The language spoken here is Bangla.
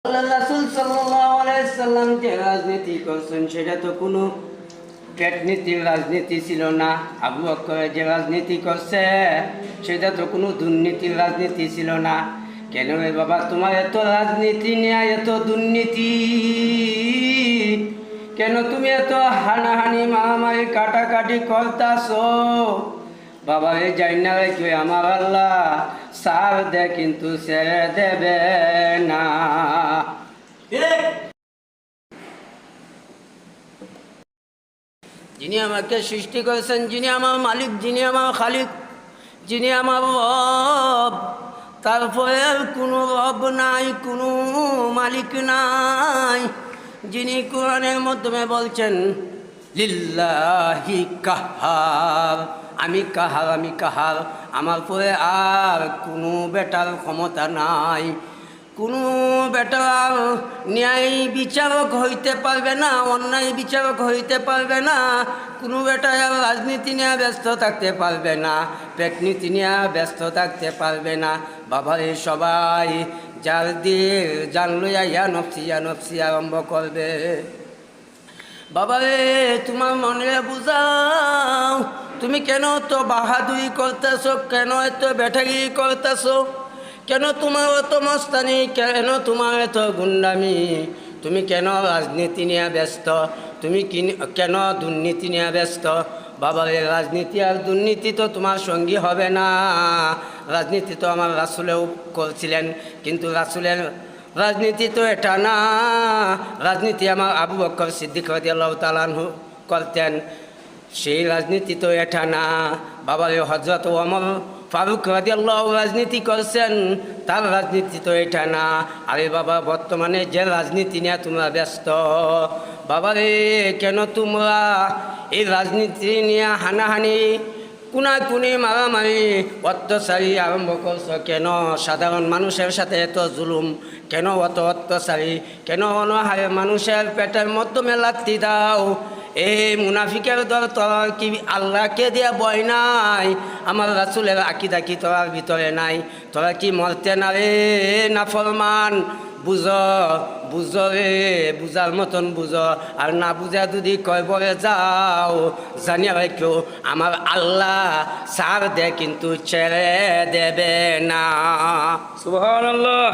আল্লাহ রাসূল সাল্লাল্লাহু আলাইহি সাল্লাম যে রাজনীতি করছেন সেটা তো কোনো পেটনীতির রাজনীতি ছিল না। আবু বকর যে রাজনীতি করছে সেটা তো কোনো দুর্নীতির রাজনীতি ছিল না। কেন রে বাবা তোমার এত রাজনীতি নিয়ে এত দুর্নীতি? কেন তুমি এত হানাহানি মারামারি কাটাকাটি করতাছো? বাবা এই যাই না রেখে আমার আল্লাহ সার দে কিন্তু ছেড়ে দেবে না। যিনি আমাকে সৃষ্টি করেছেন, যিনি আমার মালিক, যিনি আমার খালিক, যিনি আমার রব, তারপরে আর কোনো রব নাই, কোনো মালিক নাই। যিনি কোরআনের মাধ্যমে বলছেন লিল্লাহি কাহার, আমি কাহার, আমি কাহার, আমার পরে আর কোনো বেটার ক্ষমতা নাই। কোনো বেটার ন্যায় বিচারক হইতে পারবে না, অন্যায় বিচারক হইতে পারবে না। কোনো বেটা রাজনীতি নিয়ে ব্যস্ত থাকতে পারবে না, পেটনীতি নিয়ে ব্যস্ত থাকতে পারবে না। বাবারে সবাই যার দিয়ে জান লইয়া ইয়া নফসি আরম্ভ করবে। বাবারে তোমার মনে বুঝাও, তুমি কেন তো বাহাদুরি করতেছো, কেন এত ব্যাটারি করতেছো, কেন তোমার এত মস্তানি, কেন তোমার এত গুন্ডামি? তুমি কেন রাজনীতি নিয়ে ব্যস্ত? তুমি কেন দুর্নীতি নিয়ে ব্যস্ত? বাবারে রাজনীতি আর দুর্নীতি তো তোমার সঙ্গী হবে না। রাজনীতি তো আমার রাসূলেও করছিলেন, কিন্তু রাসূলের রাজনীতি তো এটা না। রাজনীতি আমার আবু বকর সিদ্দিক রাদিয়াল্লাহু তাআলা আনহু করতেন, সেই রাজনীতি তো এটা না। বাবার হযরত ওমর ফারুক রাদিয়াল্লাহু রাজনীতি করছেন, তার রাজনীতি তো এটা না। আরে বাবা বর্তমানে যে রাজনীতি নিয়ে তোমরা ব্যস্ত, বাবারে কেন তোমরা এই রাজনীতি নিয়ে হানাহানি, কুনাকুনি, মারামারি, অত্যাচারী আরম্ভ করছো? কেন সাধারণ মানুষের সাথে এত জুলুম, কেন অত অত্যাচারী, কেন অনাহারে মানুষের পেটের মাধ্যমে লাথি দাও? এই মুনাফিকের দল তোর কি আল্লাহকে দিয়া বয় নাই? আমার রাসূলের আকীদা কি তোর ভিতরে নাই? তোরা কি মরতে না রে নাফরমান? বুঝো, বুঝো রে, বুঝার মতন বুঝো। আর না বুঝা যদি কয়বরে যাও, জানিয়া রাখো আমার আল্লাহ সার দে কিন্তু ছেড়ে দেবে না। সুবহানাল্লাহ।